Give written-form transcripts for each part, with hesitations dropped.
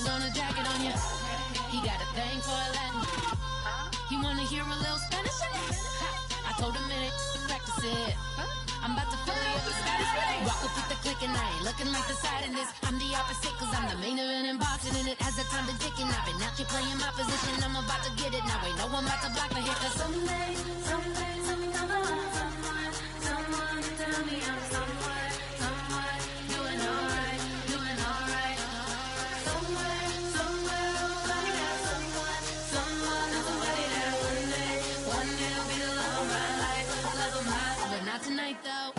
laces on a jacket on you. He got a thing for Latin. He wanna hear a little Spanish in it. I told him it ain't to practice it. I'm about to fill you up with status. Walk up with the click and I ain't looking like the side in this. I'm the opposite cause I'm the main event in boxing and it has the time to ticking. I've been out here playing my position. I'm about to get it now. Ain't no one about to block the hit. Cause someday, something come along. Someone tell me I'm somewhere doing alright. Somewhere, somebody got someone and somebody that one day will be the love of my life, but not tonight though.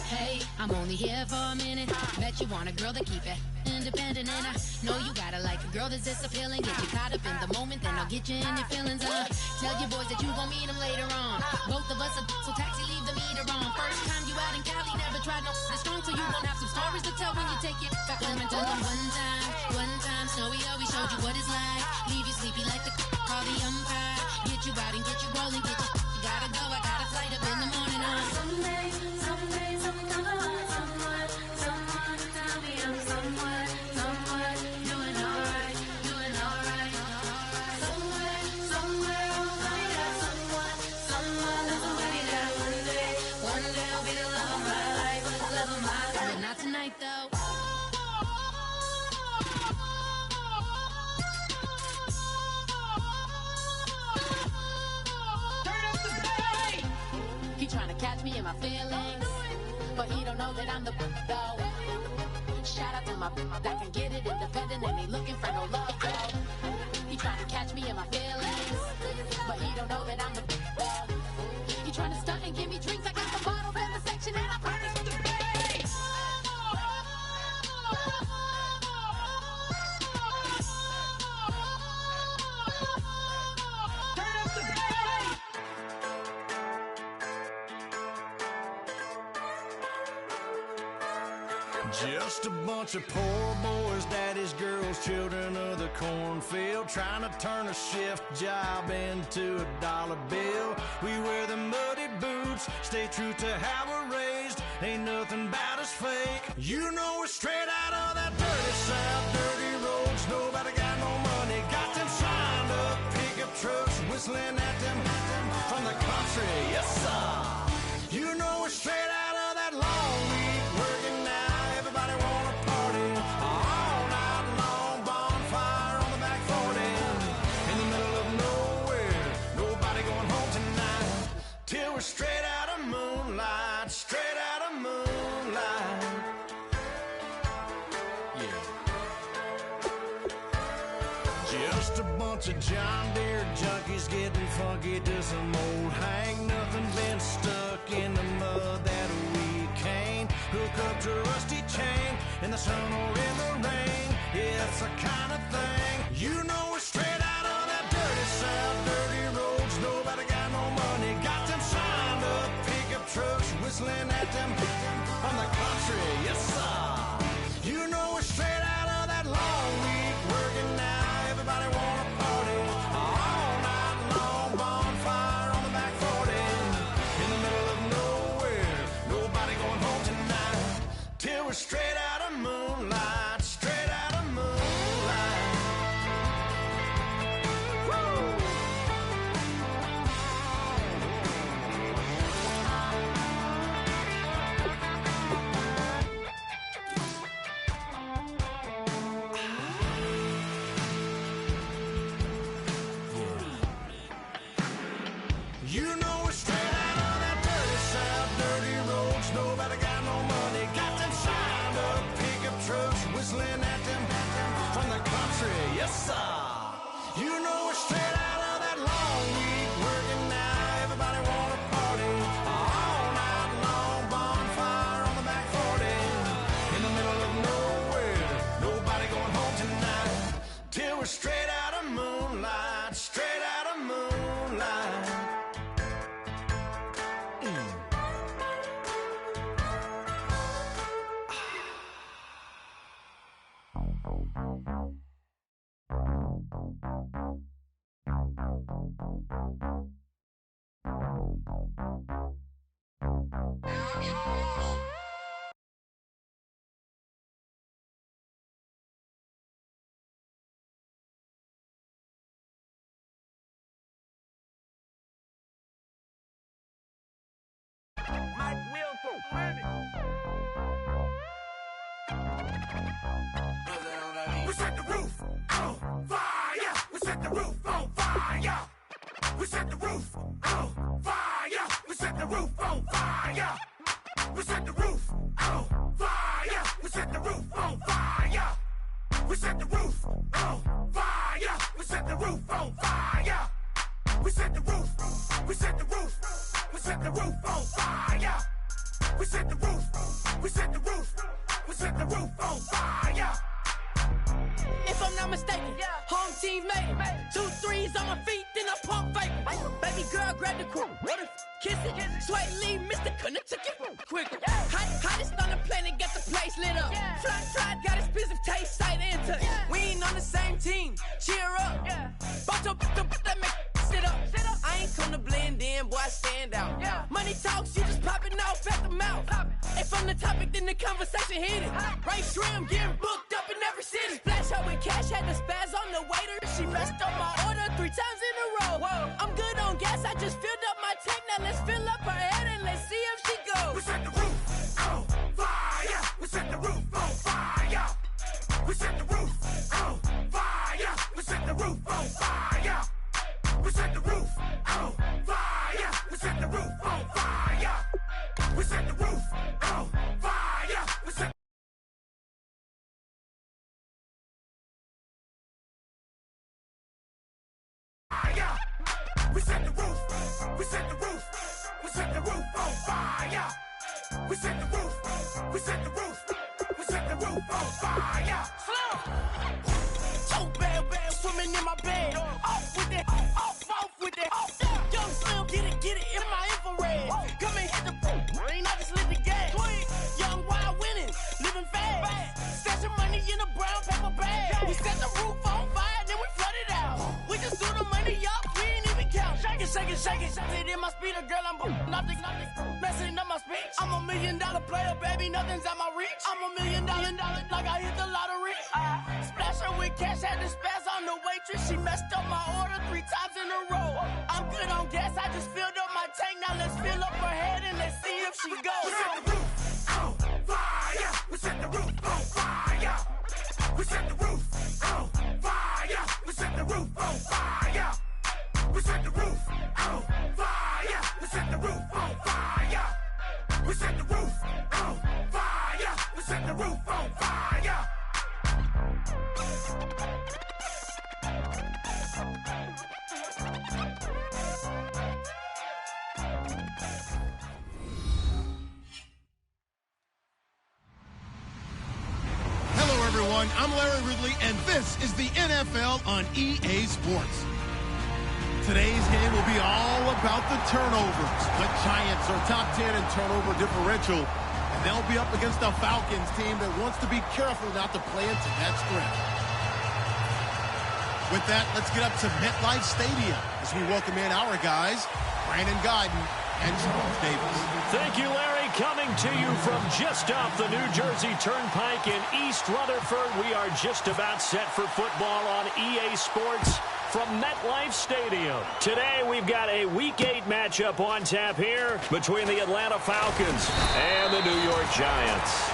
Hey, I'm only here for a minute. Bet you want a girl to keep it independent, and I know you gotta like a girl that's this appealing. Get you caught up in the moment, then I'll get you in your feelings. Tell your boys that you gon' meet them later on. Both of us are so taxi, leave the meter on. First time you out in Cali, never tried no this strong, so you gon' have some stories to tell when you take it back home and tell them one time, Snowy always showed you what it's like. Leave you sleepy like the call the umpire. Get you out and get you rolling, get you gotta go. I got a flight up in the morning on someday, something come along. Someone tell me I'm somewhere doing alright. Somewhere, somebody got someone and somebody that one day will be the love of my life, but not tonight though. He tryna catch me in my feelings, but he don't know that I'm the though. Shout out to my that can get it independent and ain't looking for no love though. He tryna catch me in my feelings, but he don't know that I'm the though. He tryna stunt and give me drinks. I got the bottles in the section and I promise to pay. Just a bunch of poor boys, daddy's girls, children of the cornfield, trying to turn a shift job into a dollar bill. We wear the muddy boots, stay true to how we're raised. Ain't nothing about us fake. You know we're straight out of that dirty south, dirty roads. Nobody got no money, got them signed up pickup trucks, whistling at them from the country. Yes sir. You know we're straight out of that long week working now. Everybody wanna party all night long, bonfire on the back 40 in the middle of nowhere. Nobody going home tonight till we're straight out of moonlight, straight out of moonlight. Yeah. Just a bunch of John Deere junkies getting funky to some old hang. Nothing been stuck in the mud that we can't hook up to a rusty chain in the sun or in the rain. It's the kind of thing. You know we're straight out of that dirty south, dirty roads. Nobody got no money, got them signed up pickup trucks, whistling at them from the country. Yes sir. You know we're straight out of that long week working now. Everybody wanna party all night long, bonfire on the back 40 in the middle of nowhere. Nobody going home tonight till we're straight out of moonlight, straight out of moonlight. Woo! You know we're straight out of that dirty south, dirty roads. Nobody got no money, got them signed up pickup trucks, whistling at them from the country. Yes sir. You know we're straight out of that long week working now. Everybody wanna party all night long, bonfire on the back 40 in the middle of nowhere. Nobody going home tonight till we're straight out of moonlight, straight out of moonlight. We set the roof on fire. We set the roof on fire. We set the roof on fire. We set the roof on fire. We set the roof on fire. We set the roof on fire. We set the roof on fire. We set the roof on fire. We set the roof. We set the roof. We set the roof on fire. We set the roof. We set the roof. We set the roof on fire. If I'm not mistaken, home team made it. 2 3s on my feet, then I pump fake. Baby girl, grab the quick. Kiss it. Sweat leave, Mr. Couldn't took it quicker. Hottest on the planet, got the place lit up. Fly, got expensive taste, sight into. We ain't on the same team. Cheer up. Both up, that make sit up. I ain't come to blend in, boy, I stand out. Money talks, you just popping off at the mouth. If I'm the topic, then the conversation hit it. Right shrimp, getting booked up in every city. Splash out with cash, had the spaz on the waiter. She messed up my order 3 times in a row. I'm good on gas, I just filled up my tank. Now let's fill up her head and let's see if she goes. We set the roof on fire. We set the roof on fire. We set the roof on fire. We set the roof on fire. We set the roof on fire. We set the roof on fire. We set the roof on fire. We set fire. We set the roof. We set the roof. We set the roof on fire. We set the roof. We set the roof. We set the roof on fire. So bad, swimming in my bed. Off with that, off with that. Young Slim, get it in my infrared. Come and hit the rain, I just lit the gas. Young wild winning, living fast. Stashing money in a brown paper bag. We set the roof on fire, then we flood it out. We just threw the money up, we ain't even count. Shake it. It in my speeder, girl, I'm nothing, messing up my speech. I'm $1 million player, baby, nothing's at my reach. I'm $1 million, like I hit the lottery. Splash her with cash, had the spaz on the waitress. She messed up my order 3 times in a row. I'm good on gas, I just filled up my tank. Now let's fill up her head and let's see if she goes. We set the roof on fire. We set the roof on fire. We set the roof on fire. We set the roof on fire. We set the roof on fire. We set the roof on fire. We set the roof on fire. We set the roof on fire. Hello, everyone. I'm Larry Ridley, and this is the NFL on EA Sports. Today's game will be all about the turnovers. The Giants are top 10 in turnover differential, and they'll be up against the Falcons team that wants to be careful not to play into that script. With that, let's get up to MetLife Stadium as we welcome in our guys, Brandon Guyton and Charles Davis. Thank you, Larry. Coming to you from just off the New Jersey Turnpike in East Rutherford, we are just about set for football on EA Sports from MetLife Stadium. Today, we've got a Week 8 matchup on tap here between the Atlanta Falcons and the New York Giants.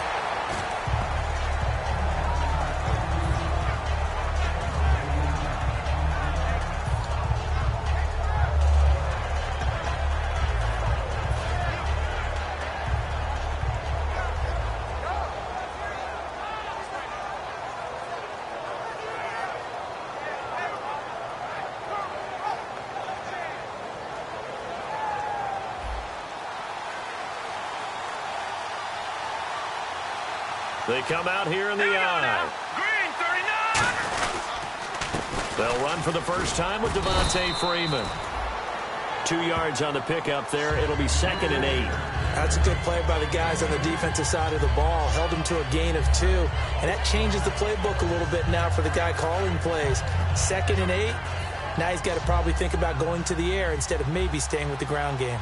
They come out here in the eye. Green 39. They'll run for the first time with Devontae Freeman. 2 yards on the pickup there. It'll be 2nd and 8. That's a good play by the guys on the defensive side of the ball. Held him to a gain of 2. And that changes the playbook a little bit now for the guy calling plays. 2nd and 8. Now he's got to probably think about going to the air instead of maybe staying with the ground game.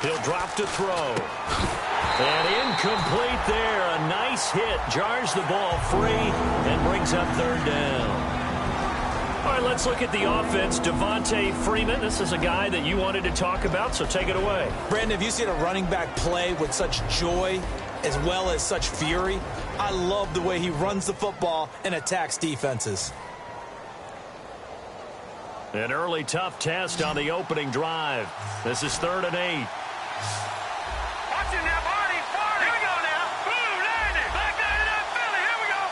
He'll drop to throw. And incomplete there. A nice hit. Jars the ball free and brings up third down. All right, let's look at the offense. Devontae Freeman, this is a guy that you wanted to talk about, so take it away. Brandon, have you seen a running back play with such joy as well as such fury? I love the way he runs the football and attacks defenses. An early tough test on the opening drive. This is 3rd and 8. Watch it now, Barney. Here we go now. Boom, landed. Back down to Philly. Here we go.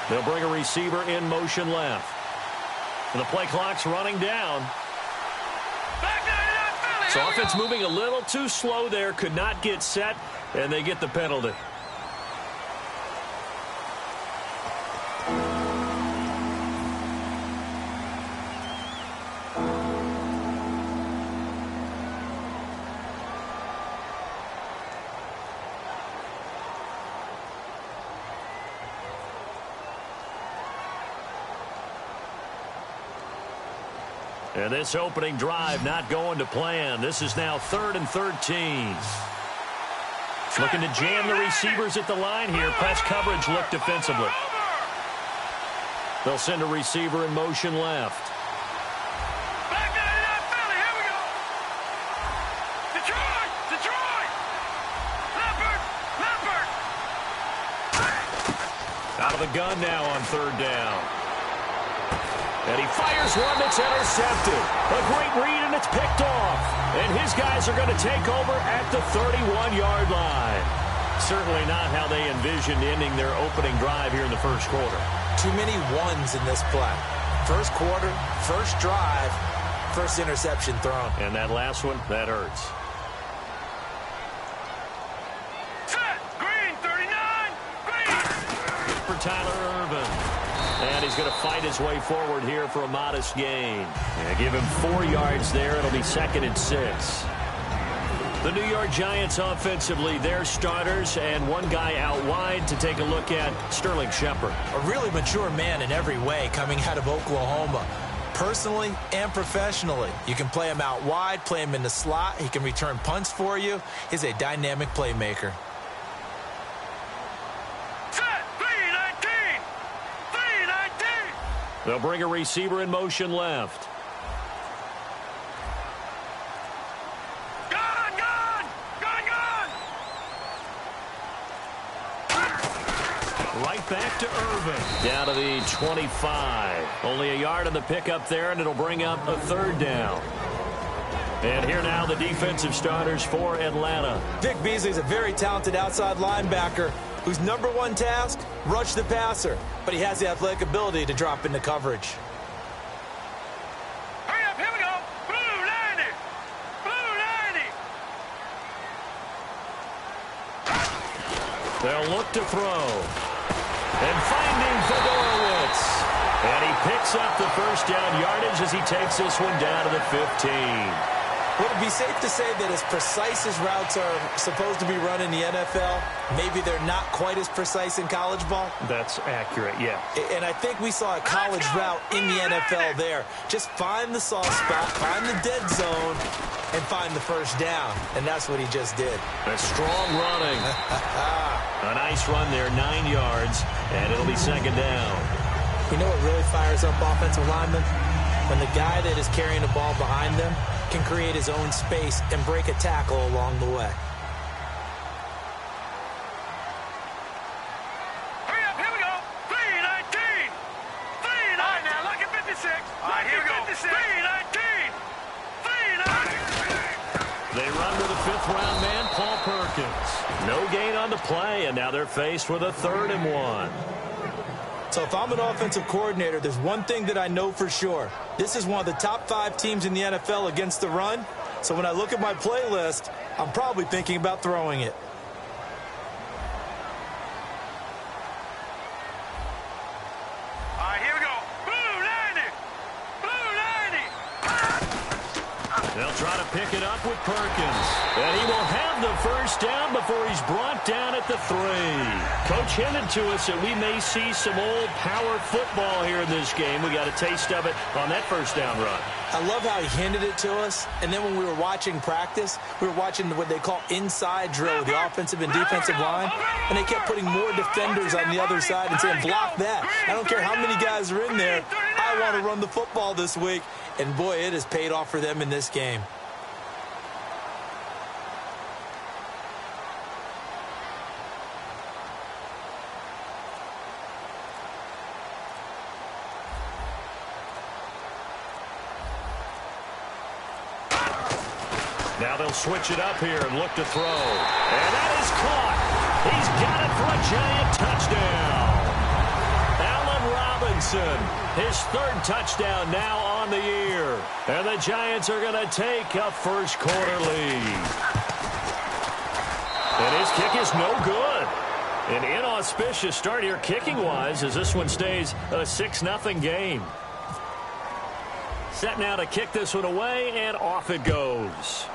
They'll bring a receiver in motion left. And the play clock's running down. Back down to Philly. So offense moving a little too slow there. Could not get set, and they get the penalty. And this opening drive not going to plan. This is now 3rd and 13. Looking to jam the receivers at the line here. Press coverage look defensively. They'll send a receiver in motion left. Back down to Philly. Here we go. Detroit. Detroit. Leopard. Out of the gun now on 3rd down. And he fires one that's intercepted. A great read, and it's picked off. And his guys are going to take over at the 31-yard line. Certainly not how they envisioned ending their opening drive here in the first quarter. Too many ones in this play. First quarter, first drive, first interception thrown. And that last one, that hurts. Set. Green. 39. Green. For Tyler Irvin. And he's going to fight his way forward here for a modest gain. Yeah, give him 4 yards there. It'll be 2nd and 6. The New York Giants offensively, their starters and one guy out wide to take a look at Sterling Shepard. A really mature man in every way coming out of Oklahoma. Personally and professionally. You can play him out wide, play him in the slot. He can return punts for you. He's a dynamic playmaker. They'll bring a receiver in motion left. Right back to Irvin. Down to the 25. Only a yard on the pickup there, and it'll bring up a 3rd down. And here now the defensive starters for Atlanta. Vic Beasley's a very talented outside linebacker whose number one task, rush the passer. But he has the athletic ability to drop into coverage. Hurry up, here we go. Blue 90. Blue 90. They'll look to throw. And finding Fedorowicz. And he picks up the first down yardage as he takes this one down to the 15. Would it be safe to say that as precise as routes are supposed to be run in the NFL, maybe they're not quite as precise in college ball? That's accurate, yeah. And I think we saw a college route in the NFL there. Just find the soft spot, find the dead zone, and find the first down. And that's what he just did. A strong running. A nice run there, 9 yards, and it'll be 2nd down. You know what really fires up offensive linemen? When the guy that is carrying the ball behind them can create his own space and break a tackle along the way. Hurry up, here we go. 319. 319. All right, now, look at 56. All right, here we go. 56. 319. 319. They run to the 5th-round man, Paul Perkins. No gain on the play, and now they're faced with a 3rd and 1. So if I'm an offensive coordinator, there's one thing that I know for sure. This is one of the top 5 teams in the NFL against the run. So when I look at my playlist, I'm probably thinking about throwing it. All right, here we go. Blue 90. Blue 90. They'll try to pick it up with Perkins. And he will have the first down before he's brought down at the 3. Coach hinted to us that we may see some old power football here in this game. We got a taste of it on that first down run. I love how he hinted it to us, and then when we were watching practice, we were watching what they call inside drill with the offensive and defensive line, and they kept putting more defenders on the other side and saying, block that. I don't care how many guys are in there. I want to run the football this week. And, boy, it has paid off for them in this game. Now they'll switch it up here and look to throw. And that is caught. He's got it for a giant touchdown. Allen Robinson, his 3rd touchdown now on the year. And the Giants are going to take a first quarter lead. And his kick is no good. An inauspicious start here kicking-wise as this one stays a 6-0 game. Set now to kick this one away, and off it goes.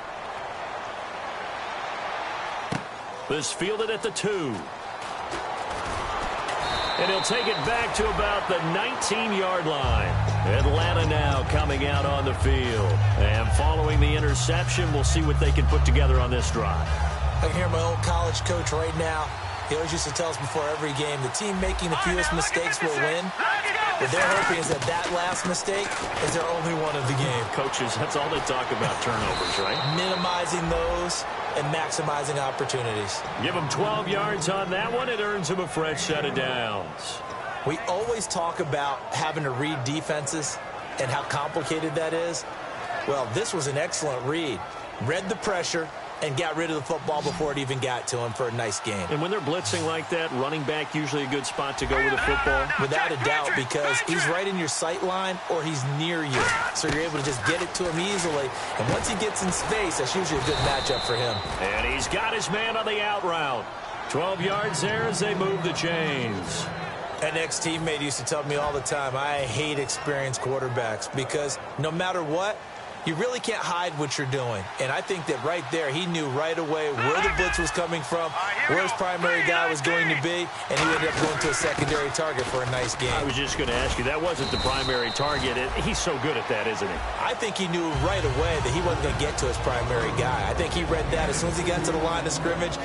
This fielded at the 2. And he'll take it back to about the 19-yard line. Atlanta now coming out on the field. And following the interception, we'll see what they can put together on this drive. I can hear my old college coach right now. He always used to tell us before every game, the team making the fewest mistakes will win. What they're hoping is that last mistake is their only one of the game. Coaches, that's all they talk about, turnovers, right? Minimizing those and maximizing opportunities. Give them 12 yards on that one. It earns them a fresh set of downs. We always talk about having to read defenses and how complicated that is. Well, this was an excellent read. Read the pressure and got rid of the football before it even got to him for a nice game. And when they're blitzing like that, running back usually a good spot to go with the football? Without a doubt, because he's right in your sight line or he's near you. So you're able to just get it to him easily. And once he gets in space, that's usually a good matchup for him. And he's got his man on the out route. 12 yards there as they move the chains. An ex-teammate used to tell me all the time, I hate experienced quarterbacks because no matter what, you really can't hide what you're doing. And I think that right there, he knew right away where the blitz was coming from, where his primary guy was going to be, and he ended up going to a secondary target for a nice game. I was just going to ask you, that wasn't the primary target. He's so good at that, isn't he? I think he knew right away that he wasn't going to get to his primary guy. I think he read that as soon as he got to the line of scrimmage,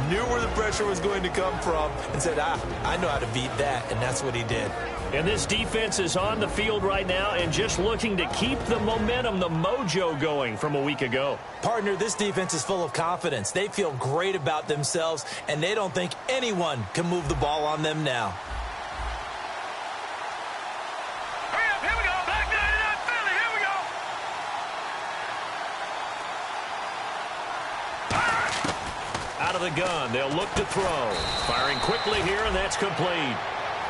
knew where the pressure was going to come from, and said, I know how to beat that, and that's what he did. And this defense is on the field right now and just looking to keep the momentum, the mojo going from a week ago. Partner, this defense is full of confidence. They feel great about themselves, and they don't think anyone can move the ball on them now. Hurry up, here we go. Back 99 Philly, here we go. Out of the gun, they'll look to throw. Firing quickly here, and that's complete.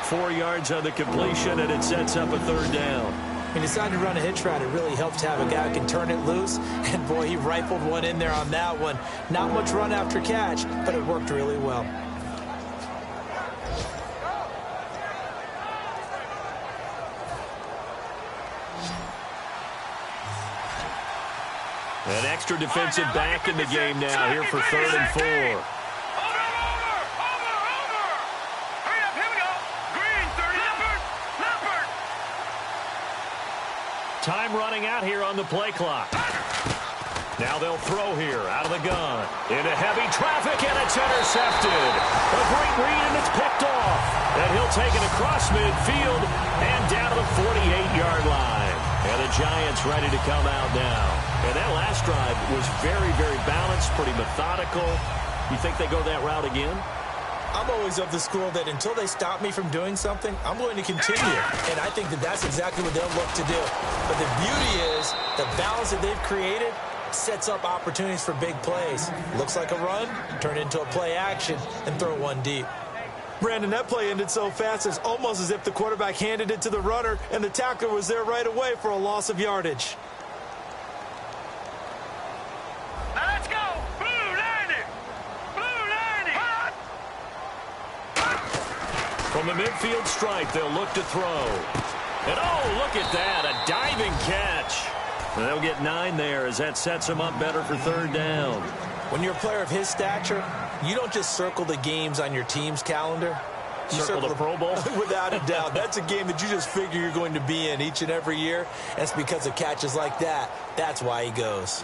4 yards on the completion, and it sets up a 3rd down. He decided to run a hitch route. It really helped to have a guy who can turn it loose. And, boy, he rifled one in there on that one. Not much run after catch, but it worked really well. An extra defensive back in the game now here for 3rd and 4. Time running out here on the play clock. Now they'll throw here out of the gun. Into heavy traffic, and it's intercepted. A great read, and it's picked off. And he'll take it across midfield and down to the 48-yard line. And the Giants ready to come out now. And that last drive was very, very balanced, pretty methodical. You think they go that route again? I'm always of the school that until they stop me from doing something, I'm going to continue. And I think that that's exactly what they'll look to do. But the beauty is the balance that they've created sets up opportunities for big plays. Looks like a run, turn into a play action, and throw one deep. Brandon, that play ended so fast, it's almost as if the quarterback handed it to the runner, and the tackler was there right away for a loss of yardage. Now let's go. Blue 90. Blue 90. From the midfield stripe, they'll look to throw. And, oh, look at that, a diving catch. They'll get 9 there as that sets them up better for third down. When you're a player of his stature, you don't just circle the games on your team's calendar. You circle the Pro Bowl? Without a doubt. That's a game that you just figure you're going to be in each and every year. And it's because of catches like that. That's why he goes.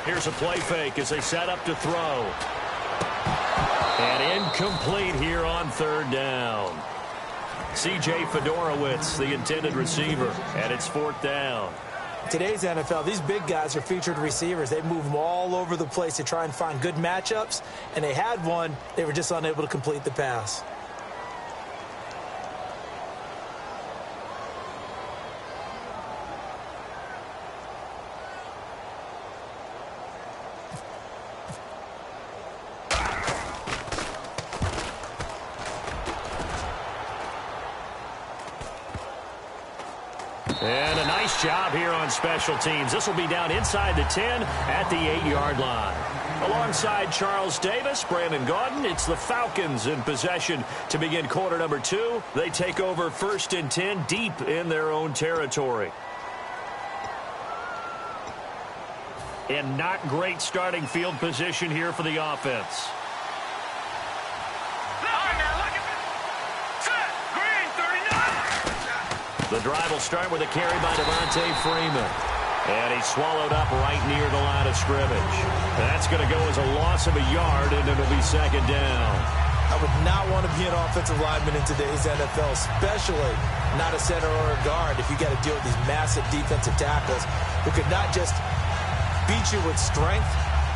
Here's a play fake as they set up to throw. And incomplete here on third down. C.J. Fedorowicz, the intended receiver, and it's fourth down. Today's NFL, these big guys are featured receivers. They move them all over the place to try and find good matchups, and they had one. They were just unable to complete the pass. And a nice job here on special teams. This will be down inside the 10 at the 8-yard line. Alongside Charles Davis, Brandon Gaudin, it's the Falcons in possession to begin quarter number 2. They take over 1st and 10 deep in their own territory. And not great starting field position here for the offense. The drive will start with a carry by Devontae Freeman. And he's swallowed up right near the line of scrimmage. That's going to go as a loss of a yard, and it'll be second down. I would not want to be an offensive lineman in today's NFL, especially not a center or a guard, if you got to deal with these massive defensive tackles who could not just beat you with strength,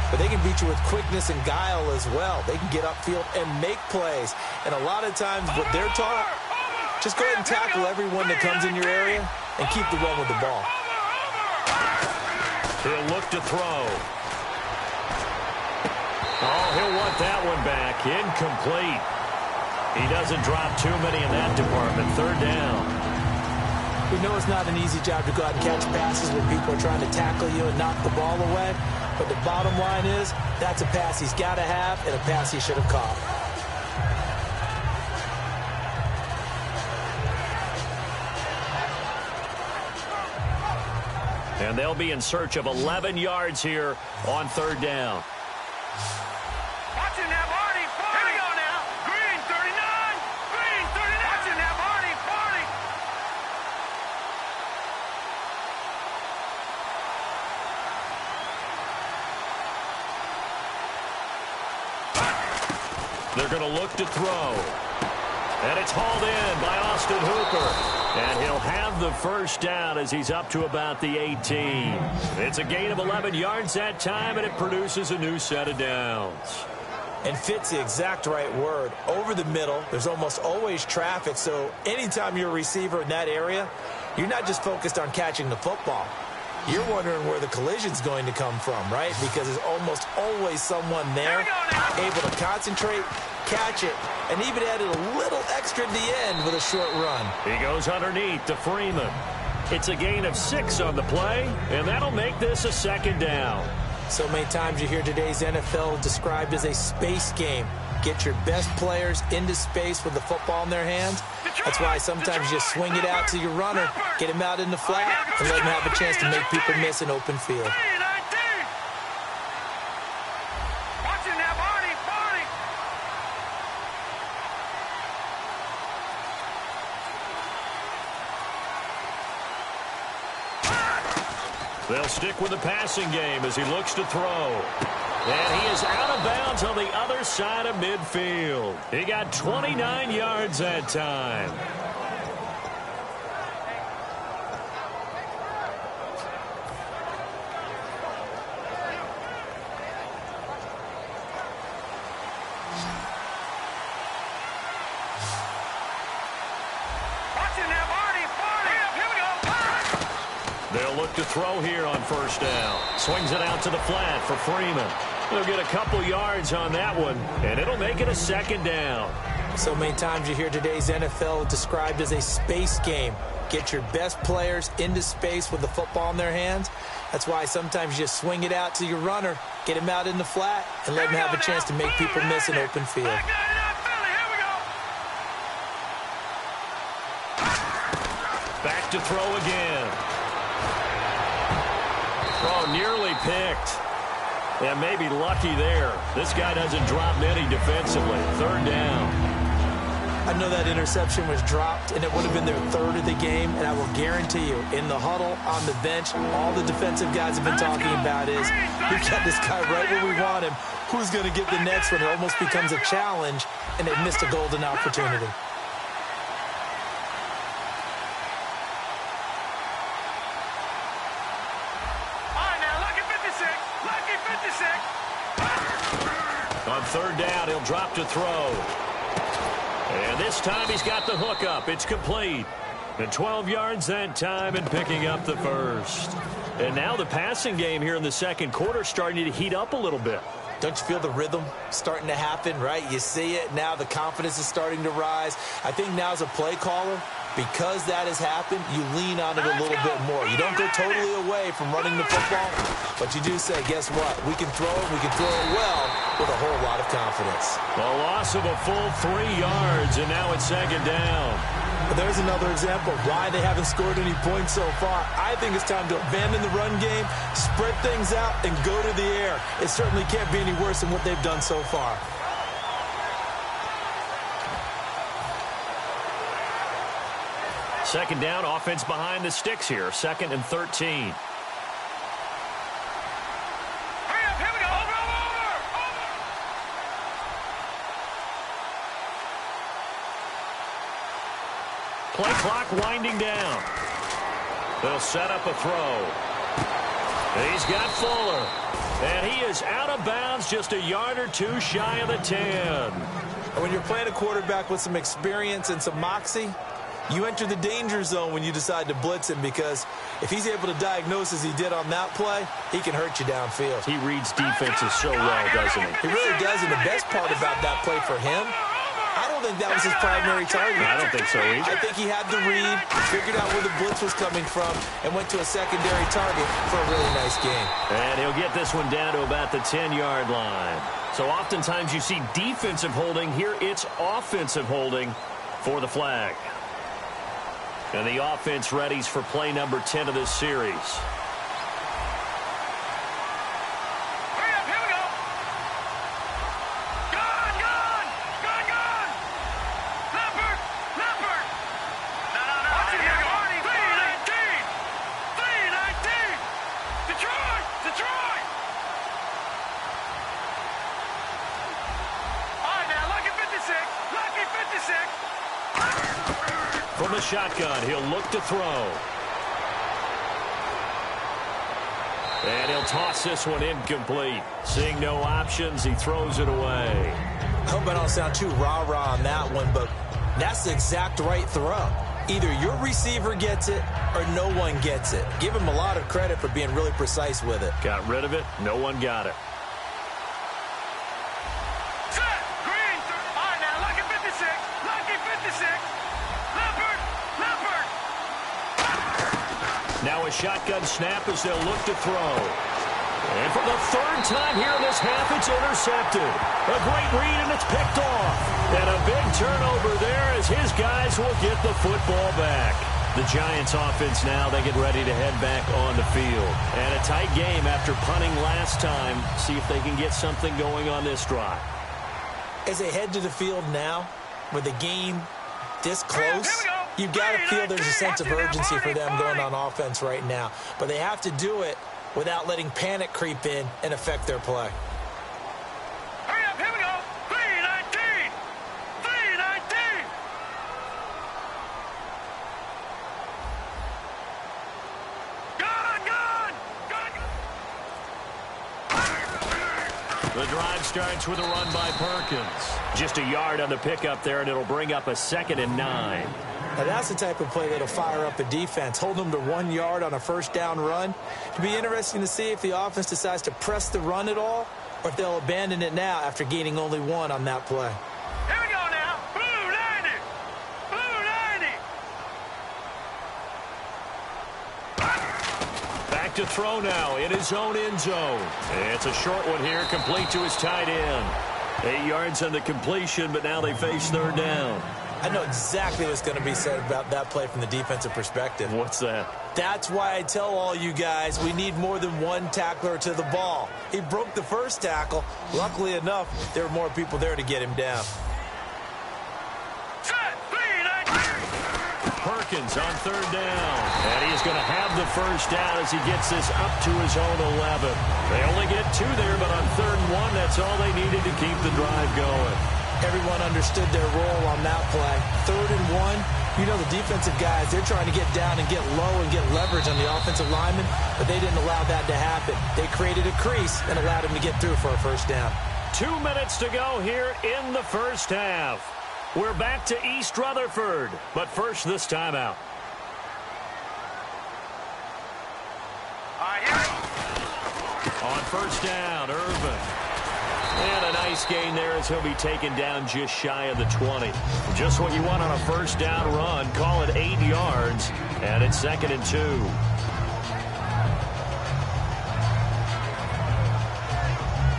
but they can beat you with quickness and guile as well. They can get upfield and make plays. And a lot of times what they're taught, just go ahead and tackle everyone that comes in your area and keep the run with the ball. He'll look to throw. Oh, he'll want that one back. Incomplete. He doesn't drop too many in that department. Third down. We know it's not an easy job to go out and catch passes when people are trying to tackle you and knock the ball away. But the bottom line is, that's a pass he's got to have and a pass he should have caught. And they'll be in search of 11 yards here on third down. Watching that Barney. Here we go now. Green 39. Green 39. Watching that Barney. They're going to look to throw. And it's hauled in by Austin Hooper. And he'll have the first down as he's up to about the 18. It's a gain of 11 yards that time, and it produces a new set of downs. And fit's the exact right word. Over the middle, there's almost always traffic, so anytime you're a receiver in that area, you're not just focused on catching the football. You're wondering where the collision's going to come from, right? Because there's almost always someone there able to concentrate, catch it, and even added a little extra at the end with a short run. He goes underneath to Freeman. It's a gain of 6 on the play, and that'll make this a second down. So many times you hear today's NFL described as a space game. Get your best players into space with the football in their hands. That's why sometimes you swing it out to your runner, get him out in the flat, and let him have a chance to make people miss an open field. They'll stick with the passing game as he looks to throw. And he is out of bounds on the other side of midfield. He got 29 yards that time. They'll look to throw here on first down. Swings it out to the flat for Freeman. They'll get a couple yards on that one, and it'll make it a second down. So many times you hear today's NFL described as a space game. Get your best players into space with the football in their hands. That's why sometimes you swing it out to your runner, get him out in the flat, and let him have a chance to make people miss an open field. Back to throw again. Oh, nearly picked. And maybe lucky there. This guy doesn't drop many defensively. Third down. I know that interception was dropped, and it would have been their third of the game, and I will guarantee you, in the huddle, on the bench, all the defensive guys have been talking about is, we've got this guy right where we want him. Who's going to get the next one? It almost becomes a challenge, and they've missed a golden opportunity. On third down, he'll drop to throw. And this time he's got the hook up. It's complete. And 12 yards that time and picking up the first. And now the passing game here in the second quarter starting to heat up a little bit. Don't you feel the rhythm starting to happen, right? You see it now. The confidence is starting to rise. I think now as a play caller, because that has happened, you lean on it a little bit more. You don't go totally away from running the football, but you do say, guess what? We can throw it. We can throw it well with a whole lot of confidence. A loss of a full 3 yards, and now it's second down. There's another example of why they haven't scored any points so far. I think it's time to abandon the run game, spread things out, and go to the air. It certainly can't be any worse than what they've done so far. Second down, offense behind the sticks here. 2nd and 13. Play clock winding down. They'll set up a throw. He's got Fuller. And he is out of bounds, just a yard or two shy of the 10. When you're playing a quarterback with some experience and some moxie, you enter the danger zone when you decide to blitz him, because if he's able to diagnose as he did on that play, he can hurt you downfield. He reads defenses so well, doesn't he? He really does, and the best part about that play for him, I don't think that was his primary target. I don't think so either. I think he had the read, figured out where the blitz was coming from, and went to a secondary target for a really nice game. And he'll get this one down to about the 10-yard line. So oftentimes you see defensive holding. Here it's offensive holding for the flag. And the offense readies for play number 10 of this series. Hurry up, here we go. Gone. Leopard. No. Watch it here, 319. Detroit. All right, now, lucky 56. From the shotgun, he'll look to throw. And he'll toss this one incomplete. Seeing no options, he throws it away. I hope I don't sound too rah-rah on that one, but that's the exact right throw. Either your receiver gets it or no one gets it. Give him a lot of credit for being really precise with it. Got rid of it. No one got it. Set. Green. All right, now, lucky 56. Leopard. Now a shotgun snap as they'll look to throw. And for the third time here in this half, it's intercepted. A great read, and it's picked off. And a big turnover there as his guys will get the football back. The Giants offense now, they get ready to head back on the field. And a tight game after punting last time. See if they can get something going on this drive. As they head to the field now, with the game this close, you've got to feel there's a sense of urgency for them going on offense right now. But they have to do it without letting panic creep in and affect their play. Hurry up, here we go. 319. Gone. The drive starts with a run by Perkins. Just a yard on the pickup there, and it'll bring up a 2nd and 9. Now that's the type of play that'll fire up a defense. Hold them to 1 yard on a first down run. It'll be interesting to see if the offense decides to press the run at all, or if they'll abandon it now after gaining only 1 on that play. Here we go now. Blue 90. Back to throw now in his own end zone. It's a short one here, complete to his tight end. 8 yards on the completion, but now they face third down. I know exactly what's going to be said about that play from the defensive perspective. What's that? That's why I tell all you guys we need more than one tackler to the ball. He broke the first tackle. Luckily enough, there were more people there to get him down. Perkins on third down. And he's going to have the first down as he gets this up to his own 11. They only get 2 there, but on 3rd and 1, that's all they needed to keep the drive going. Everyone understood their role on that play. 3rd and 1, you know the defensive guys, they're trying to get down and get low and get leverage on the offensive lineman, but they didn't allow that to happen. They created a crease and allowed him to get through for a first down. 2 minutes to go here in the first half. We're back to East Rutherford, but first this timeout. On first down, Irvin. And a nice gain there as he'll be taken down just shy of the 20. Just what you want on a first down run. Call it 8 yards, and it's 2nd and 2.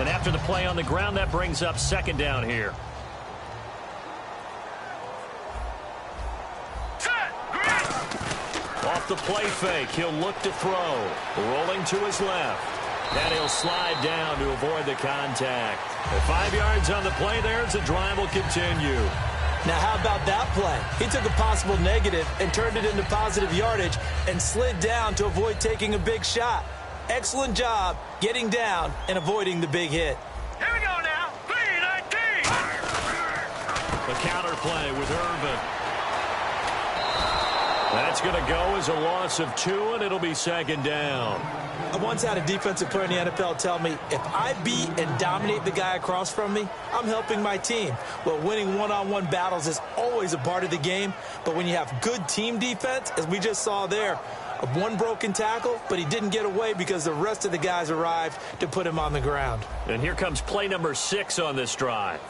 And after the play on the ground, that brings up 2nd down here. Off the play fake, he'll look to throw. Rolling to his left. And he'll slide down to avoid the contact. At 5 yards on the play there, as the drive will continue. Now, how about that play? He took a possible negative and turned it into positive yardage and slid down to avoid taking a big shot. Excellent job getting down and avoiding the big hit. Here we go now. 3-19. The counter play with Irvin. That's going to go as a loss of 2, and it'll be 2nd down. I once had a defensive player in the NFL tell me, if I beat and dominate the guy across from me, I'm helping my team. Well, winning one-on-one battles is always a part of the game, but when you have good team defense, as we just saw there, one broken tackle, but he didn't get away because the rest of the guys arrived to put him on the ground. And here comes play number 6 on this drive.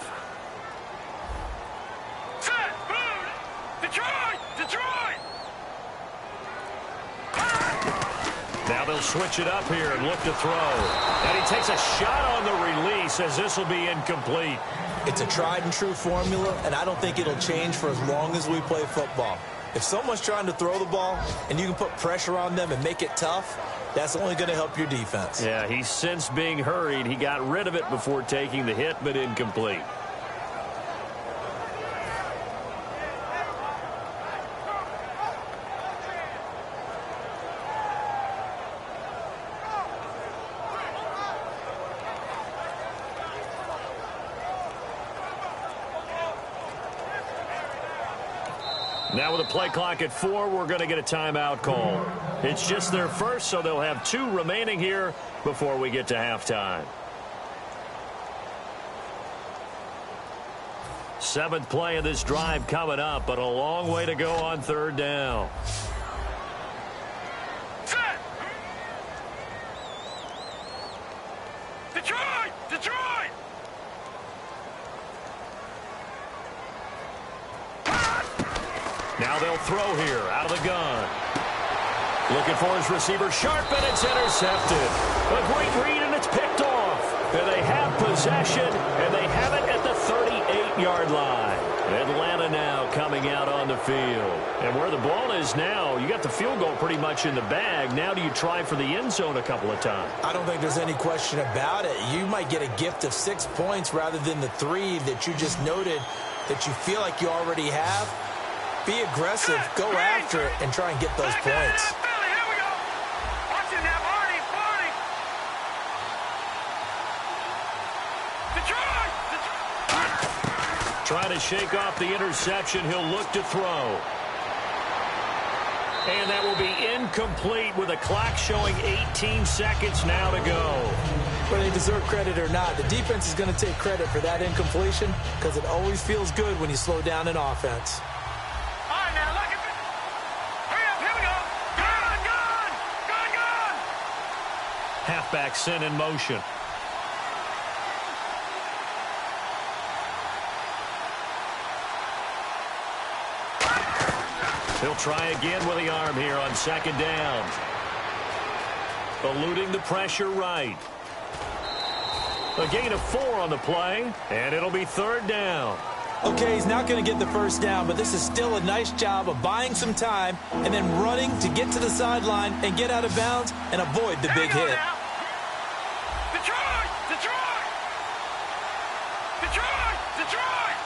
Now they'll switch it up here and look to throw. And he takes a shot on the release as this will be incomplete. It's a tried and true formula, and I don't think it'll change for as long as we play football. If someone's trying to throw the ball and you can put pressure on them and make it tough, that's only going to help your defense. Yeah, he's since being hurried. He got rid of it before taking the hit, but incomplete. Now with a play clock at 4, we're going to get a timeout call. It's just their first, so they'll have 2 remaining here before we get to halftime. 7th play of this drive coming up, but a long way to go on 3rd down. Detroit! Now they'll throw here out of the gun. Looking for his receiver, sharp, and it's intercepted. A great read, and it's picked off. And they have possession, and they have it at the 38-yard line. Atlanta now coming out on the field. And where the ball is now, you got the field goal pretty much in the bag. Now do you try for the end zone a couple of times? I don't think there's any question about it. You might get a gift of 6 points rather than the 3 that you just noted that you feel like you already have. Be aggressive, go after it, and try and get those points. Trying to shake off the interception. He'll look to throw. And that will be incomplete with a clock showing 18 seconds now to go. Whether they deserve credit or not, the defense is going to take credit for that incompletion because it always feels good when you slow down an offense. Halfback sent in motion. He'll try again with the arm here on 2nd down. Eluding the pressure right. A gain of 4 on the play, and it'll be 3rd down. Okay, he's not going to get the first down, but this is still a nice job of buying some time and then running to get to the sideline and get out of bounds and avoid the big hit. Detroit! Detroit! Detroit! Detroit!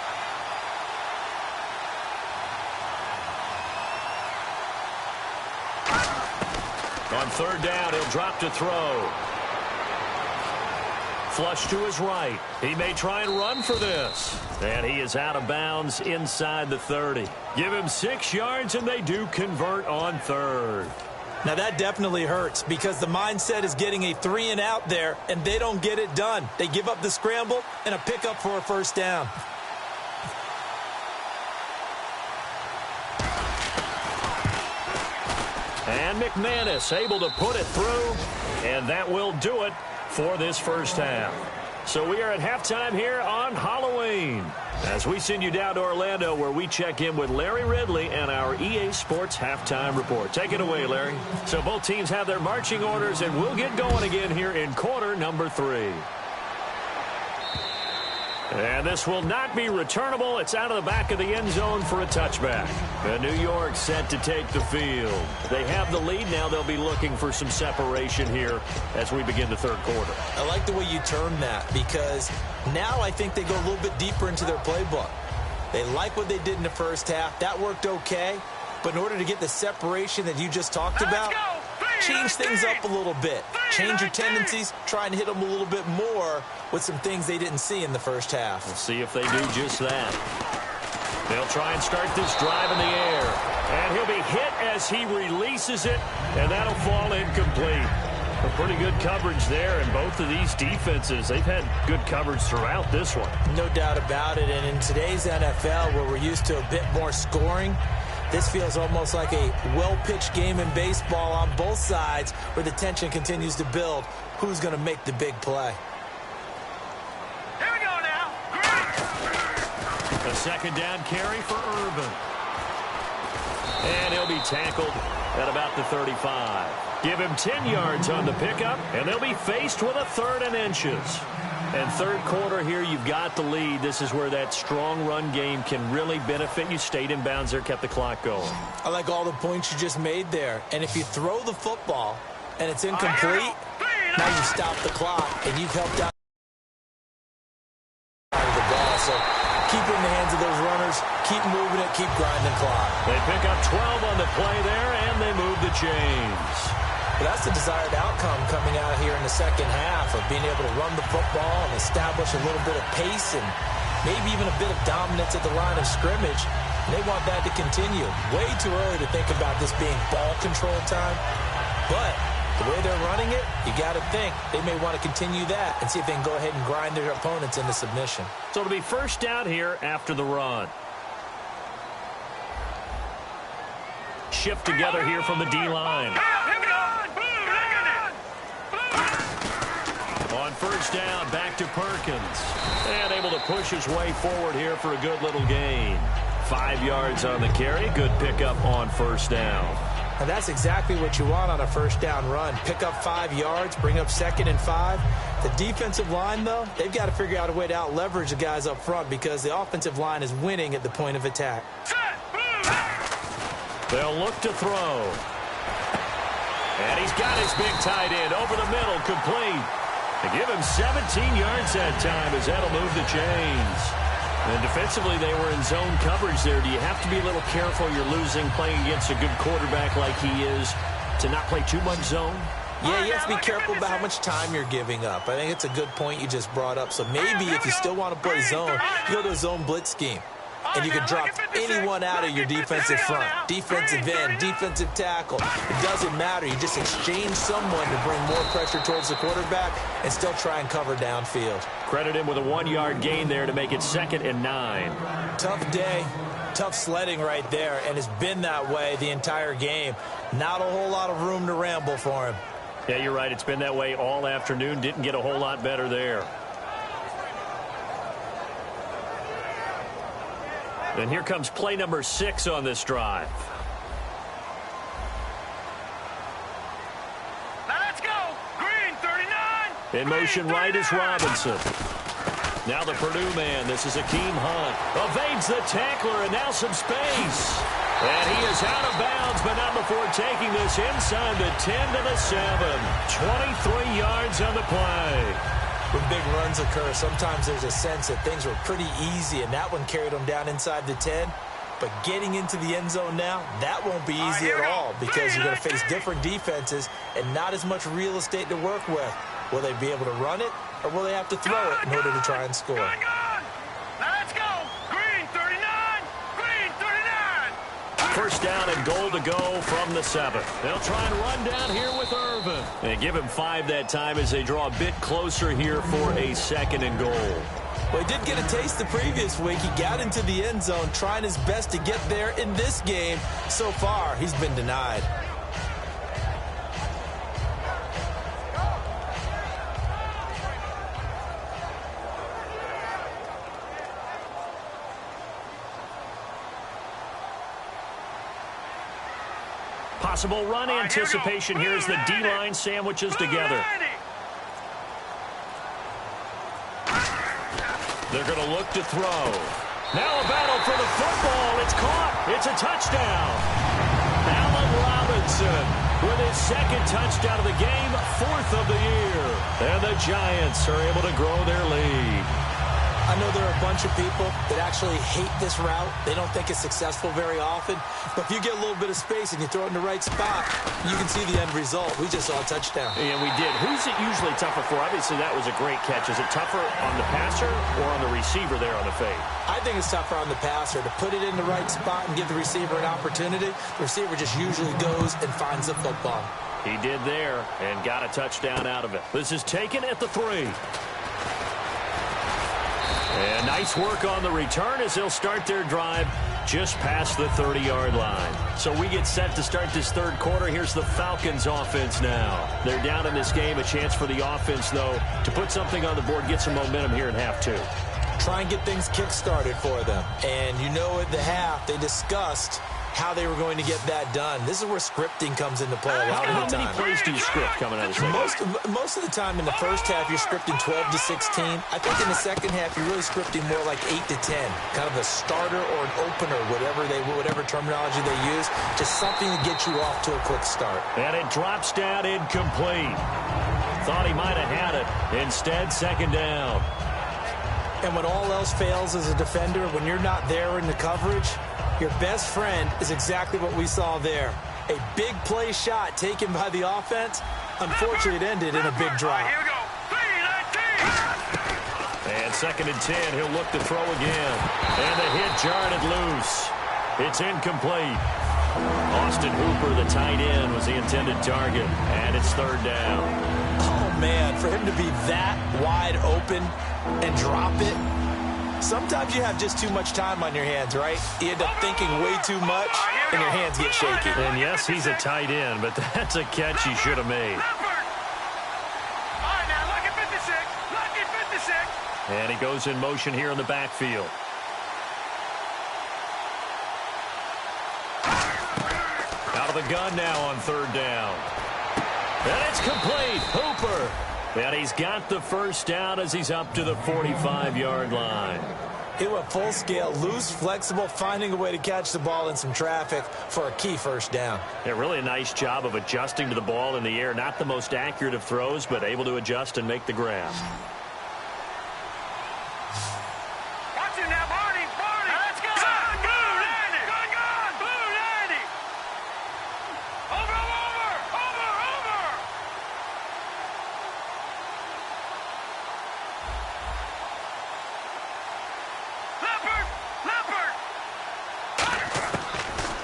On third down, he'll drop to throw. Flush to his right. He may try and run for this. And he is out of bounds inside the 30. Give him 6 yards, and they do convert on third. Now, that definitely hurts because the mindset is getting a 3-and-out there, and they don't get it done. They give up the scramble and a pickup for a first down. And McManus able to put it through, and that will do it for this first half. So we are at halftime here on Halloween as we send you down to Orlando where we check in with Larry Ridley and our EA Sports Halftime Report. Take it away, Larry. So both teams have their marching orders, and we'll get going again here in quarter number 3. And this will not be returnable. It's out of the back of the end zone for a touchback. And New York set to take the field. They have the lead. Now they'll be looking for some separation here as we begin the third quarter. I like the way you term that because now I think they go a little bit deeper into their playbook. They like what they did in the first half. That worked okay. But in order to get the separation that you just talked about, change things up a little bit. Change your tendencies. Try and hit them a little bit more with some things they didn't see in the first half. We'll see if they do just that. They'll try and start this drive in the air. And he'll be hit as he releases it, and that'll fall incomplete. A pretty good coverage there, and both of these defenses, they've had good coverage throughout this one. No doubt about it, and in today's NFL, where we're used to a bit more scoring, this feels almost like a well-pitched game in baseball on both sides where the tension continues to build. Who's going to make the big play? Here we go now. A second down carry for Urban. And he'll be tackled at about the 35. Give him 10 yards on the pickup, and they'll be faced with a 3rd and inches. And third quarter here, you've got the lead. This is where that strong run game can really benefit you. Stayed in bounds there, kept the clock going. I like all the points you just made there. And if you throw the football and it's incomplete, now you stop the clock and you've helped out the ball. So keep it in the hands of those runners. Keep moving it. Keep grinding clock. They pick up 12 on the play there, and they move the chains. But that's the desired outcome coming out here in the second half of being able to run the football and establish a little bit of pace and maybe even a bit of dominance at the line of scrimmage. And they want that to continue. Way too early to think about this being ball control time. But the way they're running it, you got to think they may want to continue that and see if they can go ahead and grind their opponents into submission. So it'll be first down here after the run. Shift together here from the D-line. On first down, back to Perkins. And able to push his way forward here for a good little gain. 5 yards on the carry. Good pickup on first down. And that's exactly what you want on a first down run. Pick up 5 yards, bring up 2nd and 5. The defensive line, though, they've got to figure out a way to out-leverage the guys up front because the offensive line is winning at the point of attack. They'll look to throw. And he's got his big tight end over the middle, complete. They give him 17 yards that time as that'll move the chains. And defensively, they were in zone coverage there. Do you have to be a little careful? You're losing playing against a good quarterback like he is to not play too much zone? Yeah, you have to be careful about how much time you're giving up. I think it's a good point you just brought up. So maybe if you still want to play zone, you go to a zone blitz scheme. And you can drop anyone out of your defensive front. Defensive end, defensive tackle. It doesn't matter. You just exchange someone to bring more pressure towards the quarterback and still try and cover downfield. Credit him with a 1-yard gain there to make it 2nd and 9. Tough day, tough sledding right there, and it's been that way the entire game. Not a whole lot of room to ramble for him. Yeah, you're right. It's been that way all afternoon. Didn't get a whole lot better there. And here comes play number 6 on this drive. Now let's go. Green, 39. In motion right is Robinson. Now the Purdue man. This is Akeem Hunt. Evades the tackler, and now some space. And he is out of bounds, but not before taking this inside the 10 to the 7. 23 yards on the play. When big runs occur, sometimes there's a sense that things were pretty easy, and that one carried them down inside the 10. But getting into the end zone now, that won't be easy at all because you're going to face different defenses and not as much real estate to work with. Will they be able to run it, or will they have to throw it in order to try and score? Let's go. Green 39. Green 39. First down and goal to go from the 7. They'll try and run down here with Irvin. And give him 5 that time as they draw a bit closer here for a 2nd and goal. Well, he did get a taste the previous week. He got into the end zone trying his best to get there in this game. So far, he's been denied. Possible run anticipation here as the D-line sandwiches together. They're going to look to throw. Now a battle for the football. It's caught. It's a touchdown. Allen Robinson with his 2nd touchdown of the game, 4th of the year. And the Giants are able to grow their lead. I know there are a bunch of people that actually hate this route. They don't think it's successful very often. But if you get a little bit of space and you throw it in the right spot, you can see the end result. We just saw a touchdown. And we did. Who's it usually tougher for? Obviously, that was a great catch. Is it tougher on the passer or on the receiver there on the fade? I think it's tougher on the passer to put it in the right spot and give the receiver an opportunity. The receiver just usually goes and finds the football. He did there and got a touchdown out of it. This is taken at the 3. And nice work on the return as they'll start their drive just past the 30-yard line. So we get set to start this 3rd quarter. Here's the Falcons offense now. They're down in this game. A chance for the offense, though, to put something on the board, get some momentum here in half 2. Try and get things kick-started for them. And you know at the half, they discussed how they were going to get that done. This is where scripting comes into play a lot of the time. How many plays do you script coming out of this thing? Most of the time in the first half, you're scripting 12 to 16. I think in the second half, you're really scripting more like 8 to 10. Kind of a starter or an opener, whatever terminology they use. Just something to get you off to a quick start. And it drops down incomplete. Thought he might have had it. Instead, 2nd down. And when all else fails as a defender, when you're not there in the coverage, your best friend is exactly what we saw there. A big play shot taken by the offense. Unfortunately, it ended in a big drop. Here we go. 3-19. And 2nd and 10. He'll look to throw again. And the hit jarred it loose. It's incomplete. Austin Hooper, the tight end, was the intended target. And it's 3rd down. Oh, man, for him to be that wide open and drop it. Sometimes you have just too much time on your hands, right? You end up thinking way too much, and your hands get shaky. And yes, he's a tight end, but that's a catch he should have made. All right, now, lucky 56. Lucky 56. And he goes in motion here in the backfield. Out of the gun now on 3rd down. And it's complete. Hooper. And he's got the first down as he's up to the 45-yard line. He went full scale, loose, flexible, finding a way to catch the ball in some traffic for a key first down. Yeah, really a nice job of adjusting to the ball in the air. Not the most accurate of throws, but able to adjust and make the grab. Watch him now, Barney. Let's go. Blue 90. Blue 90. Over.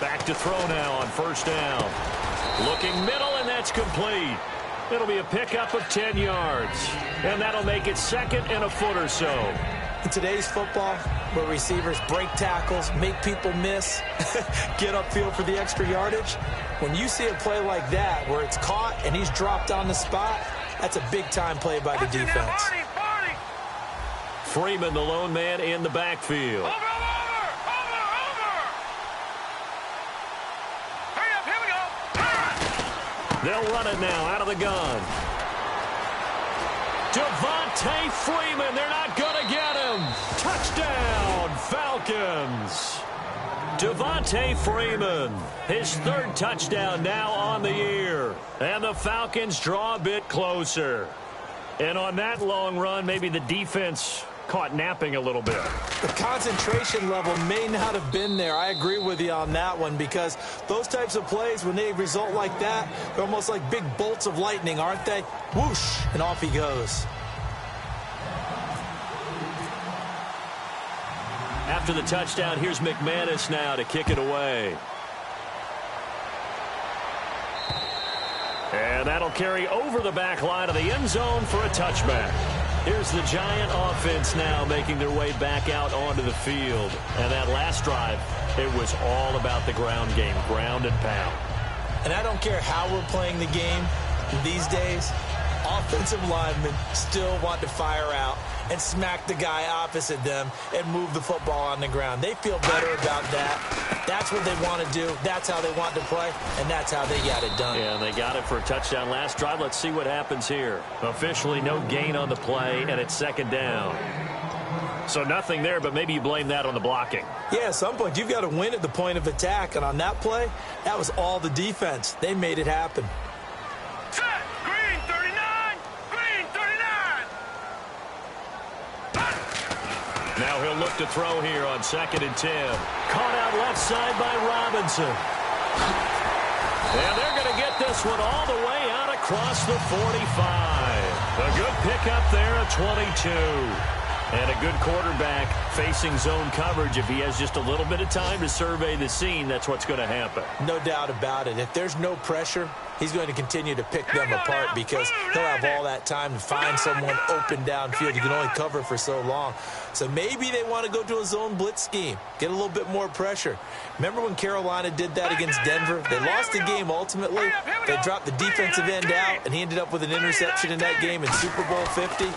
Back to throw now on 1st down. Looking middle, and that's complete. It'll be a pickup of 10 yards. And that'll make it 2nd and a foot or so. In today's football, where receivers break tackles, make people miss, get upfield for the extra yardage, when you see a play like that where it's caught and he's dropped on the spot, that's a big-time play by the defense. Barney. Freeman, the lone man in the backfield. Over. Hurry up, here we go. They'll run it now out of the gun. Devontae Freeman, they're not going to get him! Touchdown, Falcons! Devontae Freeman, his third touchdown now on the year. And the Falcons draw a bit closer. And on that long run, maybe the defense caught napping a little bit. The concentration level may not have been there. I agree with you on that one, because those types of plays, when they result like that, they're almost like big bolts of lightning, aren't they? Whoosh, and off he goes. After the touchdown, here's McManus now to kick it away. And that'll carry over the back line of the end zone for a touchback. Here's the Giant offense now making their way back out onto the field. And that last drive, it was all about the ground game, ground and pound. And I don't care how we're playing the game these days, offensive linemen still want to fire out and smack the guy opposite them and move the football on the ground. They feel better about that. That's what they want to do. That's how they want to play, and that's how they got it done. Yeah, and they got it for a touchdown last drive. Let's see what happens here. Officially no gain on the play, and it's second down. So nothing there, but maybe you blame that on the blocking. Yeah, at some point you've got to win at the point of attack, and on that play, that was all the defense. They made it happen. Set! Green 39! Green 39! Now he'll look to throw here on 2nd and 10. Caught out left side by Robinson. And they're going to get this one all the way out across the 45. A good pickup there at 22. And a good quarterback facing zone coverage. If he has just a little bit of time to survey the scene, that's what's going to happen. No doubt about it. If there's no pressure, he's going to continue to pick them apart, because he'll have all that time to find someone open downfield. You can only cover for so long. So maybe they want to go to a zone blitz scheme, get a little bit more pressure. Remember when Carolina did that against Denver? They lost the game ultimately. They dropped the defensive end out, and he ended up with an interception in that game in Super Bowl 50.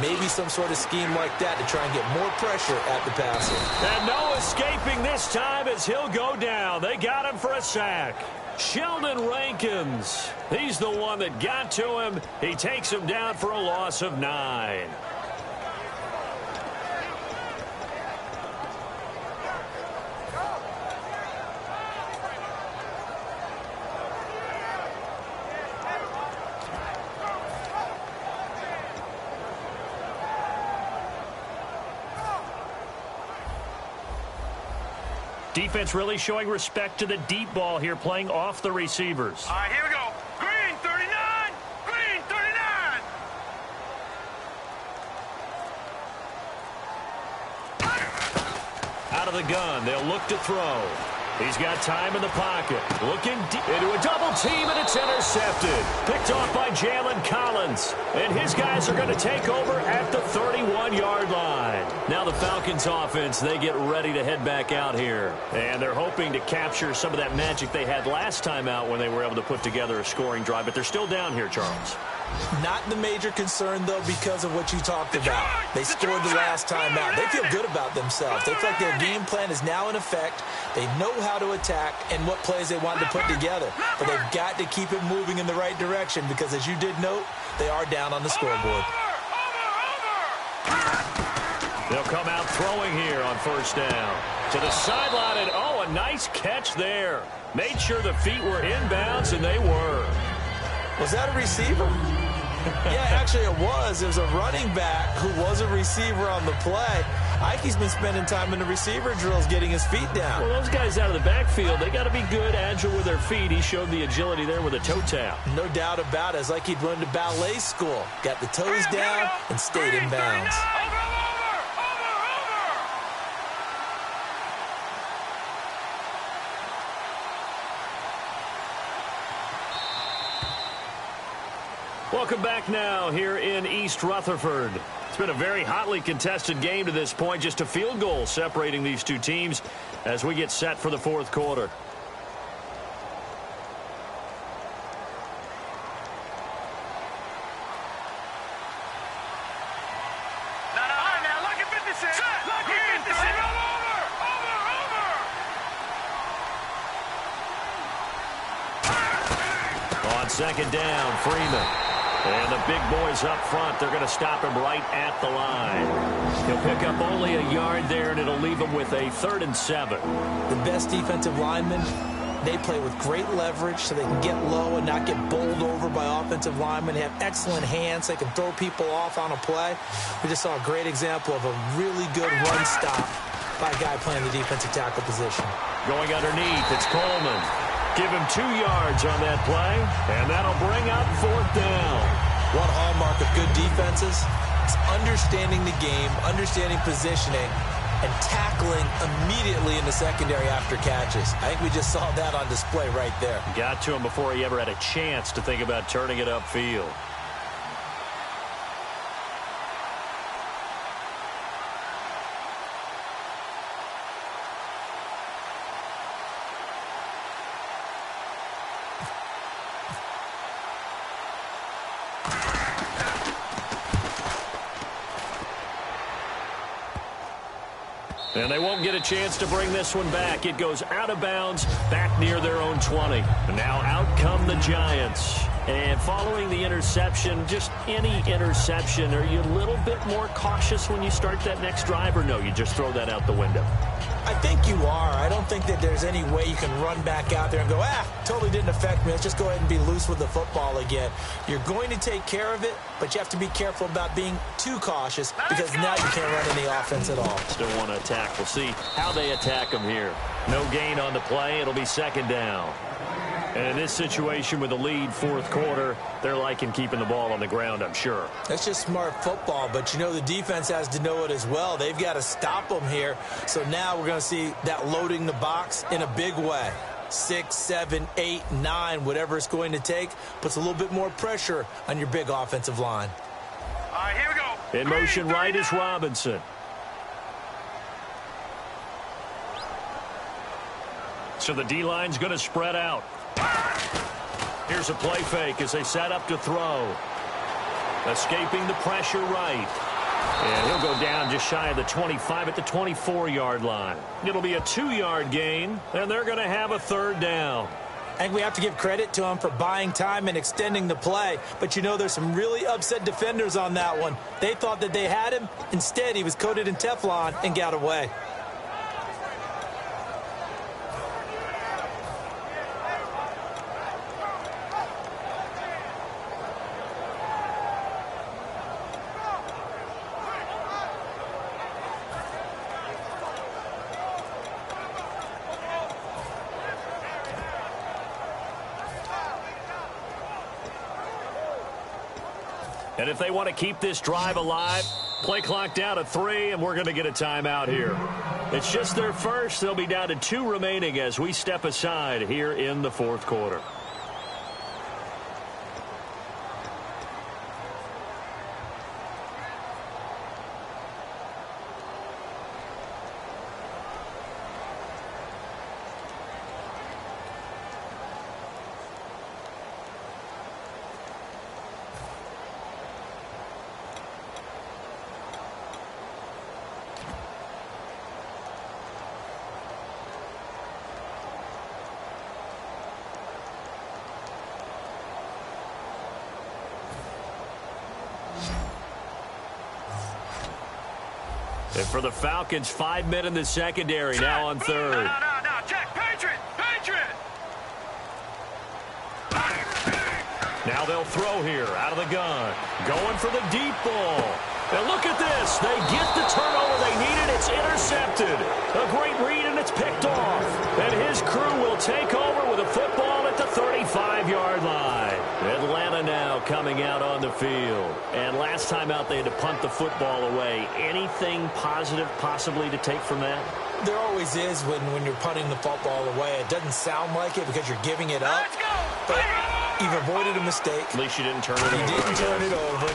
Maybe some sort of scheme like that to try and get more pressure at the passer. And no escaping this time as he'll go down. They got him for a sack. Sheldon Rankins, he's the one that got to him. He takes him down for a loss of 9. Defense really showing respect to the deep ball here, playing off the receivers. All right, here we go. Green 39! Green 39! Out of the gun, they'll look to throw. He's got time in the pocket. Looking deep into a double team, and it's intercepted. Picked off by Jalen Collins. And his guys are going to take over at the 31-yard line. Now the Falcons offense, they get ready to head back out here. And they're hoping to capture some of that magic they had last time out when they were able to put together a scoring drive. But they're still down here, Charles. Not the major concern, though, because of what you talked about. They scored the last time out. They feel good about themselves. They feel like their game plan is now in effect. They know how to attack and what plays they want to put together. But they've got to keep it moving in the right direction, because, as you did note, they are down on the scoreboard. They'll come out throwing here on first down. To the sideline, and oh, a nice catch there. Made sure the feet were inbounds, and they were. Was that a receiver? Yeah, actually it was. It was a running back who was a receiver on the play. Ikey's been spending time in the receiver drills getting his feet down. Well, those guys out of the backfield, they got to be good, agile with their feet. He showed the agility there with a toe tap. No doubt about it. It's like he'd run to ballet school. Got the toes down and stayed in bounds. Welcome back now here in East Rutherford. It's been a very hotly contested game to this point. Just a field goal separating these two teams as we get set for the fourth quarter. On second down, Freeman. And the big boys up front, they're going to stop him right at the line. He'll pick up only a yard there, and it'll leave him with a 3rd and 7. The best defensive linemen, they play with great leverage so they can get low and not get bowled over by offensive linemen. They have excellent hands. They can throw people off on a play. We just saw a great example of a really good run stop by a guy playing the defensive tackle position. Going underneath, it's Coleman. Give him 2 yards on that play, and that'll bring up 4th down. One hallmark of good defenses is understanding the game, understanding positioning, and tackling immediately in the secondary after catches. I think we just saw that on display right there. Got to him before he ever had a chance to think about turning it upfield. And they won't get a chance to bring this one back. It goes out of bounds, back near their own 20. And now out come the Giants. And following the interception, just any interception, are you a little bit more cautious when you start that next drive, or no, you just throw that out the window? I think you are. I don't think that there's any way you can run back out there and go, totally didn't affect me. Let's just go ahead and be loose with the football again. You're going to take care of it, but you have to be careful about being too cautious because now you can't run any offense at all. Still want to attack. We'll see how they attack them here. No gain on the play. It'll be 2nd down. And in this situation with the lead 4th quarter, they're liking keeping the ball on the ground, I'm sure. That's just smart football, but you know the defense has to know it as well. They've got to stop them here. So now we're going to see that loading the box in a big way. 6, 7, 8, 9, whatever it's going to take, puts a little bit more pressure on your big offensive line. All right, here we go. In motion right is Robinson. So the D-line's going to spread out. Here's a play fake as they set up to throw. Escaping the pressure right. And he'll go down just shy of the 25 at the 24-yard line. It'll be a 2-yard gain, and they're going to have a 3rd down. I think we have to give credit to him for buying time and extending the play. But, you know, there's some really upset defenders on that one. They thought that they had him. Instead, he was coated in Teflon and got away. And if they want to keep this drive alive, play clock down to 3, and we're going to get a timeout here. It's just their first. They'll be down to 2 remaining as we step aside here in the 4th quarter. And for the Falcons, 5 men in the secondary now on 3rd. No, check. Patriot. Now they'll throw here out of the gun. Going for the deep ball. And look at this. They get the turnover they needed. It's intercepted. A great read, and it's picked off. And his crew will take over with a football at the 35-yard line. Atlanta now coming out on the field. And last time out, they had to punt the football away. Anything positive possibly to take from that? There always is when you're punting the football away. It doesn't sound like it because you're giving it up. Let's go. But you've avoided a mistake. At least you didn't turn it over. You didn't turn it over,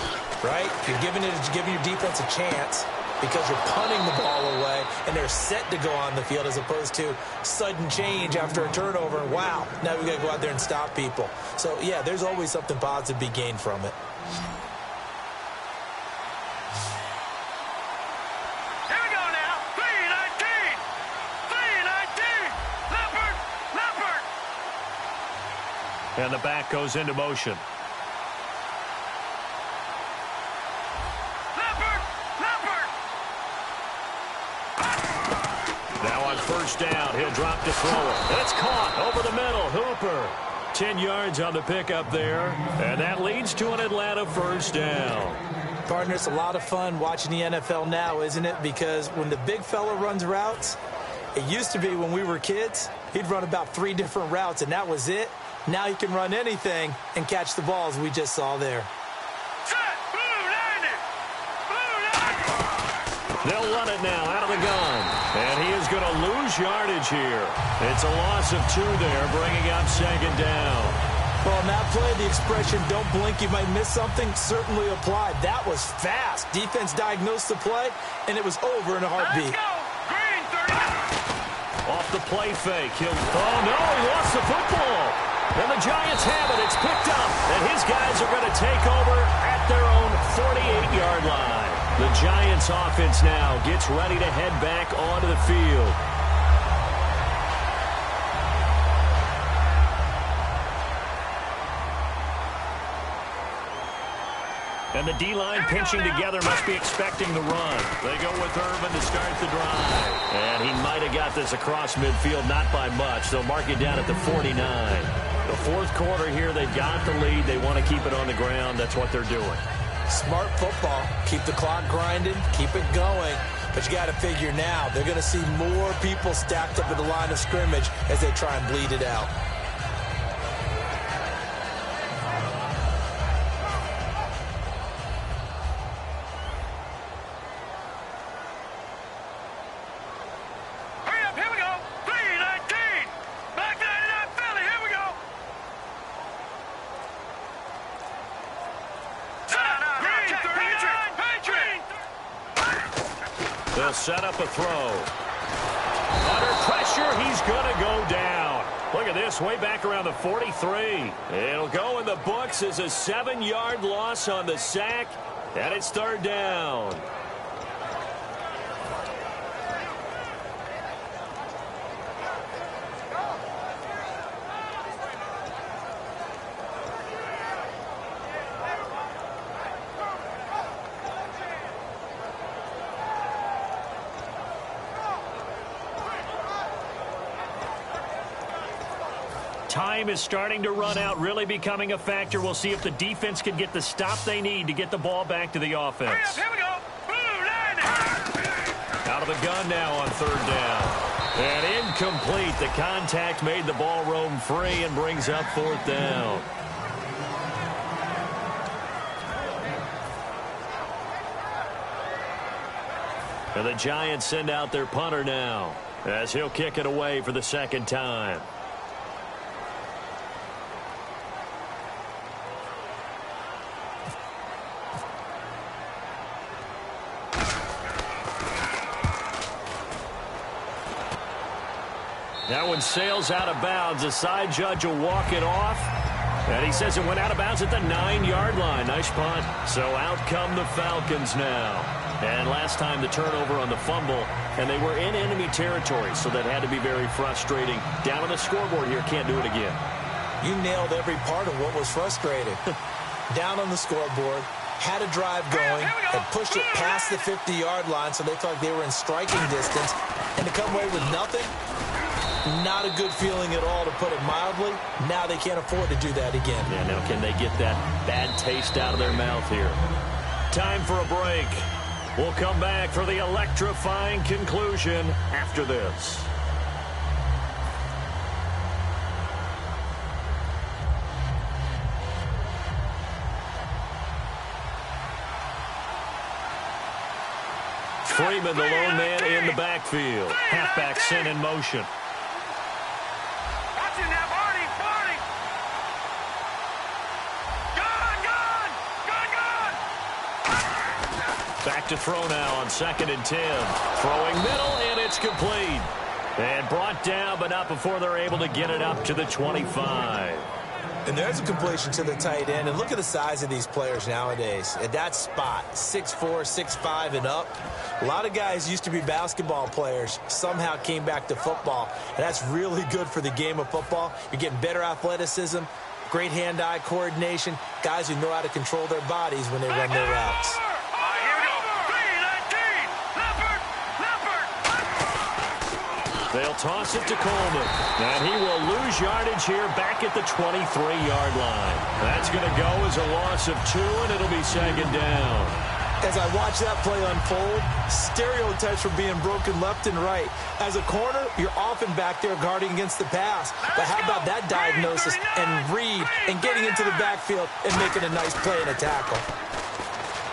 right? You're giving your defense a chance because you're punting the ball away, and they're set to go on the field as opposed to sudden change after a turnover. And wow, now we got to go out there and stop people. So, yeah, there's always something positive to be gained from it. Here we go now. 3-19. Leopard. And the back goes into motion. first down. He'll drop to throw it. It's caught over the middle. Hooper. 10 yards on the pickup there. And that leads to an Atlanta first down. Partner, it's a lot of fun watching the NFL now, isn't it? Because when the big fella runs routes, it used to be when we were kids, he'd run about 3 different routes, and that was it. Now he can run anything and catch the balls we just saw there. They'll run it now out of the gun. And he is going to lose yardage here. It's a loss of 2 there, bringing up second down. Well, on that play, the expression, don't blink, you might miss something, certainly applied. That was fast. Defense diagnosed the play, and it was over in a heartbeat. Off the play fake. Oh, no, he lost the football. And the Giants have it. It's picked up. And his guys are going to take over at their own 48-yard line. The Giants offense now gets ready to head back onto the field. And the D-line pinching together must be expecting the run. They go with Irvin to start the drive. And he might have got this across midfield, not by much. They'll mark it down at the 49. The fourth quarter here, they've got the lead. They want to keep it on the ground. That's what they're doing. Smart football. Keep the clock grinding. Keep it going. But you got to figure now, they're going to see more people stacked up at the line of scrimmage as they try and bleed it out. They'll set up a throw. Under pressure, he's going to go down. Look at this, way back around the 43. It'll go in the books as a 7-yard loss on the sack, and it's third down. Time is starting to run out, really becoming a factor. We'll see if the defense can get the stop they need to get the ball back to the offense. Here we go. Out of the gun now on third down. And incomplete. The contact made the ball roam free and brings up fourth down. And the Giants send out their punter now as he'll kick it away for the second time. That one sails out of bounds. The side judge will walk it off. And he says it went out of bounds at the 9-yard line. Nice punt. So out come the Falcons now. And last time the turnover on the fumble, and they were in enemy territory, so that had to be very frustrating. Down on the scoreboard here, can't do it again. You nailed every part of what was frustrating. Down on the scoreboard, had a drive going, and pushed it past the 50-yard line so they felt like they were in striking distance. And to come away with nothing, not a good feeling at all, to put it mildly. Now they can't afford to do that again. Yeah, now can they get that bad taste out of their mouth here? Time for a break. We'll come back for the electrifying conclusion after this. Freeman, the lone man in the backfield. Halfback sent in motion. Back to throw now on 2nd and 10. Throwing middle, and it's complete. And brought down, but not before they're able to get it up to the 25. And there's a completion to the tight end. And look at the size of these players nowadays. At that spot, 6'4", 6'5", and up. A lot of guys used to be basketball players, somehow came back to football. And that's really good for the game of football. You're getting better athleticism, great hand-eye coordination, guys who know how to control their bodies when they run their routes. They'll toss it to Coleman. And he will lose yardage here back at the 23-yard line. That's going to go as a loss of 2, and it'll be second down. As I watch that play unfold, stereotypes were being broken left and right. As a corner, you're often back there guarding against the pass. But how about that diagnosis and read and getting into the backfield and making a nice play and a tackle?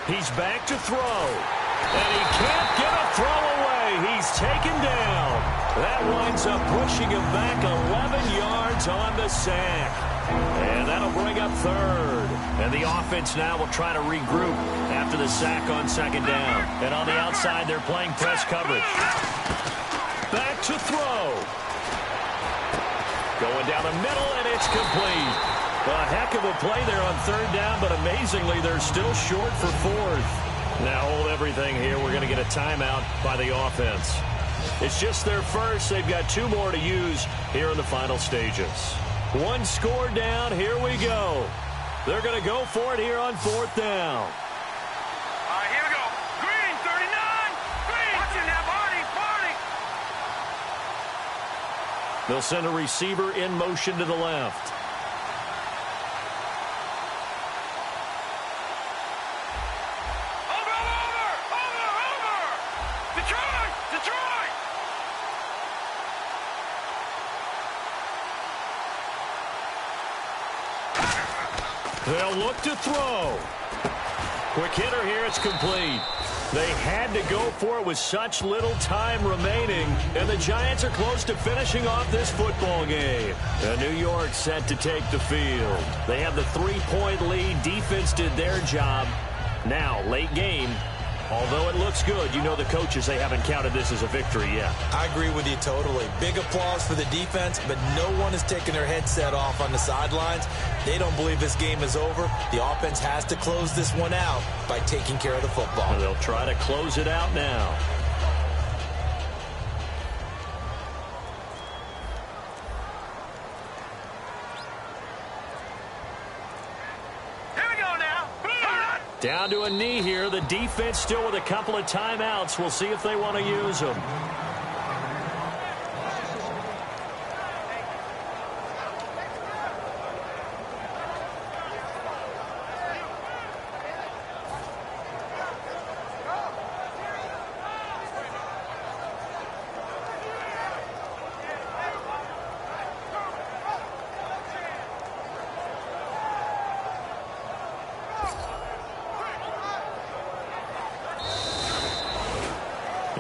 He's back to throw. And he can't get a throw away. He's taken down. That winds up pushing him back 11 yards on the sack. And that'll bring up third. And the offense now will try to regroup after the sack on second down. And on the outside, they're playing press coverage. Back to throw. Going down the middle, and it's complete. A heck of a play there on third down, but amazingly, they're still short for fourth. Now hold everything here. We're going to get a timeout by the offense. It's just their first. They've got 2 more to use here in the final stages. 1 score down. Here we go. They're going to go for it here on 4th down. All right, here we go. Green, 39. Green. Watch it now, Barney. They'll send a receiver in motion to the left. Detroit. They'll look to throw. Quick hitter here. It's complete. They had to go for it with such little time remaining, and the Giants are close to finishing off this football game. And New York set to take the field. They have the 3-point lead. Defense did their job. Now, late game, although it looks good, you know the coaches, they haven't counted this as a victory yet. I agree with you totally. Big applause for the defense, but no one is taking their headset off on the sidelines. They don't believe this game is over. The offense has to close this one out by taking care of the football. And they'll try to close it out now. Down to a knee here. The defense still with a couple of timeouts. We'll see if they want to use them.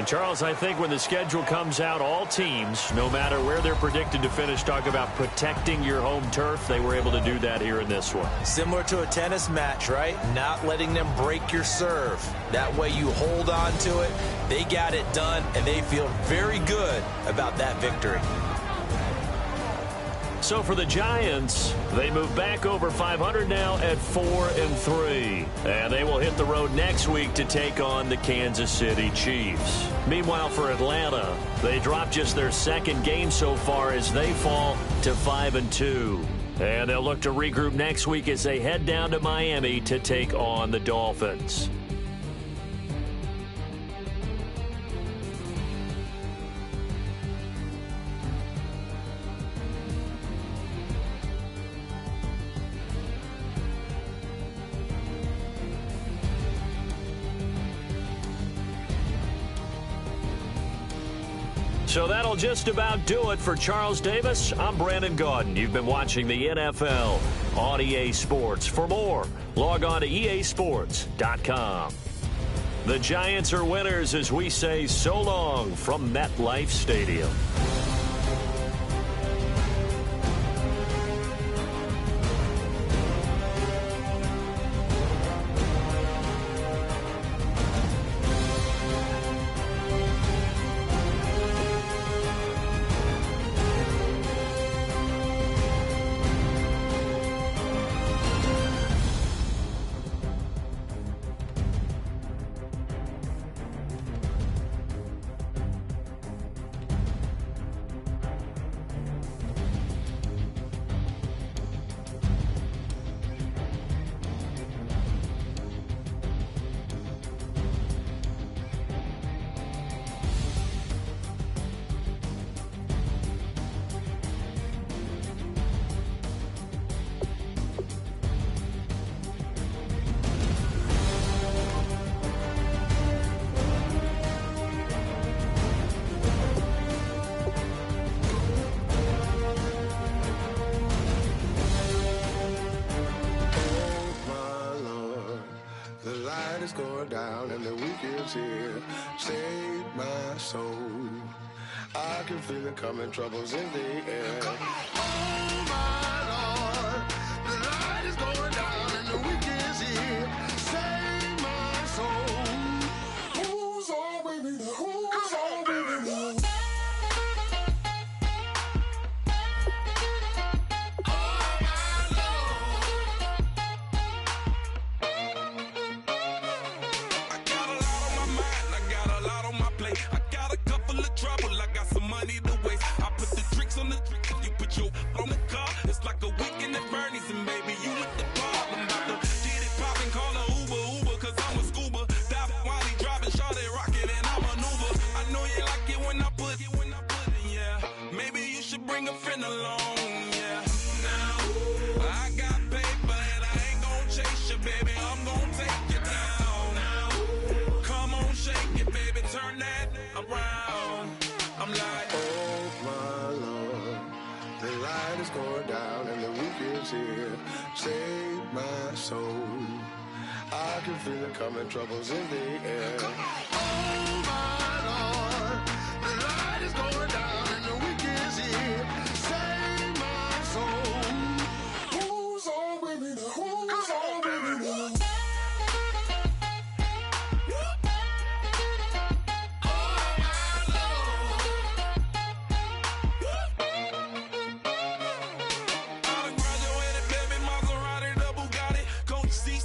Charles, I think when the schedule comes out, all teams, no matter where they're predicted to finish, talk about protecting your home turf. They were able to do that here in this one. Similar to a tennis match, right? Not letting them break your serve. That way you hold on to it. They got it done, and they feel very good about that victory. So for the Giants, they move back over 500 now at 4-3. And they will hit the road next week to take on the Kansas City Chiefs. Meanwhile, for Atlanta, they drop just their second game so far as they fall to 5-2. And they'll look to regroup next week as they head down to Miami to take on the Dolphins. So that'll just about do it for Charles Davis. I'm Brandon Gaudin. You've been watching the NFL on EA Sports. For more, log on to easports.com. The Giants are winners as we say so long from MetLife Stadium. weekend's here. Save my soul. I can feel it coming, troubles in the air. Oh my Lord, the light is going down and the weekend's here. Save my soul. Who's all with me now? Who's all with me now? Save my soul. I can feel it coming, troubles in the air. Oh my Lord, the light is going down and the weekend's here. Save my soul. Who's all with me now? Who's all with me now? See